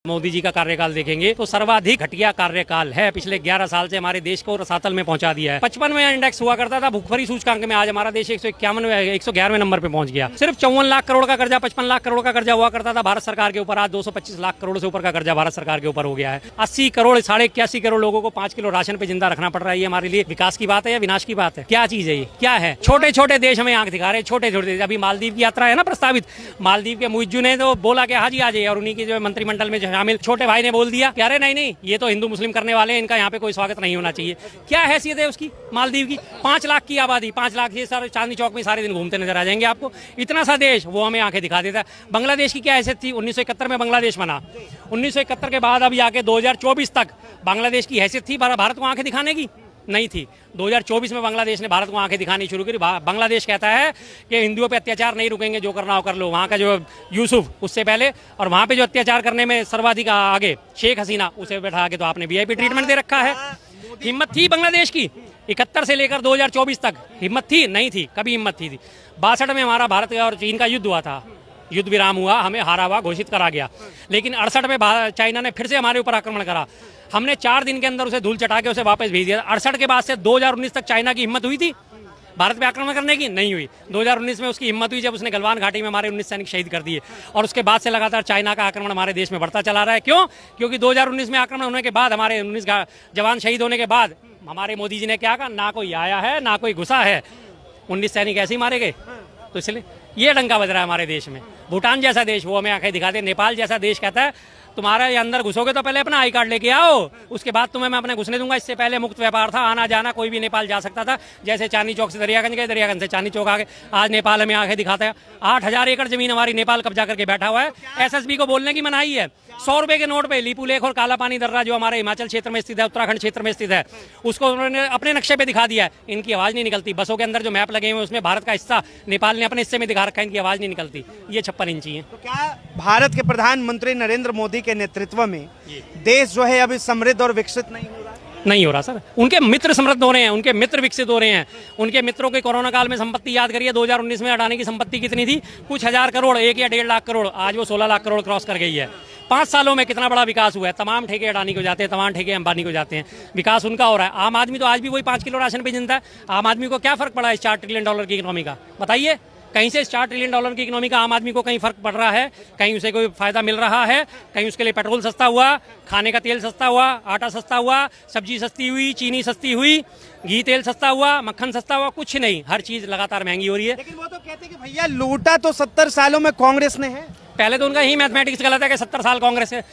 मोदी जी का कार्यकाल देखेंगे तो सर्वाधिक घटिया कार्यकाल है। पिछले 11 साल से हमारे देश को रसातल में पहुंचा दिया है। 55 में इंडेक्स हुआ करता था भूखमरी सूचकांक में, आज हमारा देश 111वें नंबर पे पहुंच गया। सिर्फ 54 लाख करोड़ का कर्जा, 55 लाख करोड़ का कर्जा हुआ करता था भारत सरकार के ऊपर, आज 225 लाख करोड़ से ऊपर का कर्जा भारत सरकार के ऊपर हो गया है। 80 करोड़ 81 करोड़ लोगों को 5 किलो राशन पे जिंदा रखना पड़ रहा है। ये हमारे लिए विकास की बात है या विनाश की बात है? क्या चीज है ये? क्या है? छोटे छोटे देश हमें आंख दिखा रहे हैं, छोटे छोटे देश। अभी मालदीव की यात्रा है ना प्रस्तावित, मालदीव के मुइज्जू ने तो बोला कि हाँ जी आ जाइए, और उन्हीं के जो मंत्रिमंडल में शामिल छोटे भाई ने बोल दिया कि अरे नहीं, ये तो हिंदू मुस्लिम करने वाले हैं, इनका यहाँ पे कोई स्वागत नहीं होना चाहिए। क्या हैसियत है उसकी मालदीव की? 5 लाख की आबादी, 5 लाख ये सारे चांदनी चौक में सारे दिन घूमते नजर आ जाएंगे आपको। इतना सा देश वो हमें आंखें दिखा देता है। बांग्लादेश की क्या हैसियत थी? 1971 में बांग्लादेश बना। 1971 के बाद अभी आके 2024 तक बांग्लादेश की हैसियत थी भारत को आंखें दिखाने की? नहीं थी। 2024 में बांग्लादेश ने भारत को आंखें दिखानी शुरू की। बांग्लादेश कहता है कि हिंदुओं पे अत्याचार नहीं रुकेंगे, जो करना हो कर लो। वहाँ का जो यूसुफ उससे पहले, और वहाँ पे जो अत्याचार करने में सर्वाधिक आगे शेख हसीना, उसे बैठा के तो आपने वीआईपी ट्रीटमेंट दे रखा है। हिम्मत थी बांग्लादेश की 71 से लेकर 2024 तक? हिम्मत थी? नहीं थी। कभी हिम्मत थी? 62 में हमारा भारत और चीन का युद्ध हुआ था, युद्ध विराम हुआ, हमें हारा हुआ घोषित करा गया। लेकिन 68 में चाइना ने फिर से हमारे ऊपर आक्रमण करा। हमने 4 दिन के अंदर उसे धूल चटा के उसे वापस भेज दिया। 68 के बाद से 2019 तक चाइना की हिम्मत हुई थी भारत पे आक्रमण करने की? नहीं हुई। 2019 में उसकी हिम्मत हुई जब उसने गलवान घाटी में हमारे 19 सैनिक शहीद कर दिए, और उसके बाद से लगातार चाइना का आक्रमण हमारे देश में बढ़ता चला रहा है। क्यों? क्योंकि 2019 में आक्रमण होने के बाद, हमारे 19 जवान शहीद होने के बाद, हमारे मोदी जी ने क्या कहा? ना कोई आया है ना कोई घुसा है, 19 सैनिक ऐसे ही मारे गए। तो इसलिए ये डंका बज रहा है हमारे देश में। भूटान जैसा देश वो हमें आंखें दिखाते, नेपाल जैसा देश कहता है तुम्हारे अंदर घुसोगे तो पहले अपना आई कार्ड लेके आओ, उसके बाद तुम्हें मैं अपने घुसने दूंगा। इससे पहले मुक्त व्यापार था, आना जाना कोई भी नेपाल जा सकता था। जैसे चांदनी चौक से दरियागंज गए, दरियागंज से चांदनी चौक आ गए। आज नेपाल हमें आंखें दिखाता है। 8000 एकड़ जमीन हमारी नेपाल कब्जा करके बैठा हुआ है। एसएसबी को बोलने की मनाही है। 100 रुपए के नोट पे लीपू लेक और काला पानी दर्रा जो हमारे हिमाचल क्षेत्र में स्थित है, उत्तराखंड क्षेत्र में स्थित है, उसको उन्होंने अपने नक्शे पे दिखा दिया है। इनकी आवाज नहीं निकलती। बसों के अंदर जो मैप लगे हुए उसमें भारत का हिस्सा नेपाल ने अपने हिस्से में दिखा रखा है, इनकी आवाज नहीं निकलती। ये 56 इंची है। तो क्या भारत के प्रधानमंत्री नरेंद्र मोदी के नेतृत्व में देश जो है अभी समृद्ध और विकसित नहीं हो रहा? नहीं हो रहा सर। उनके मित्र समृद्ध हो रहे हैं, उनके मित्र विकसित हो रहे हैं। उनके मित्रों के कोरोना काल में संपत्ति याद करिए। 2019 में अडानी की संपत्ति कितनी थी? कुछ हजार करोड़, 1 या 1.5 लाख करोड़। आज वो 16 लाख करोड़ क्रॉस कर गई है। 5 सालों में कितना बड़ा विकास हुआ है। तमाम ठेके अडानी को जाते हैं, तमाम ठेके अंबानी को जाते हैं। विकास उनका हो रहा है। आम आदमी तो आज भी वही 5 किलो राशन पे जिंदा है। आम आदमी को क्या फर्क पड़ा है 4 ट्रिलियन डॉलर की इकोनॉमी का? बताइए। कहीं से 4 ट्रिलियन डॉलर की इकोनॉमी का आम आदमी को कहीं फर्क पड़ रहा है? कहीं उसे कोई फायदा मिल रहा है? कहीं उसके लिए पेट्रोल सस्ता हुआ, खाने का तेल सस्ता हुआ, आटा सस्ता हुआ, सब्जी सस्ती हुई, चीनी सस्ती हुई, घी तेल सस्ता हुआ, मक्खन सस्ता हुआ? कुछ नहीं। हर चीज लगातार महंगी हो रही है। लेकिन वो तो कहते हैं कि भैया लूटा तो 70 सालों में कांग्रेस ने है। पहले तो उनका ही मैथमेटिक्स गलत है कि 70 साल कांग्रेस है।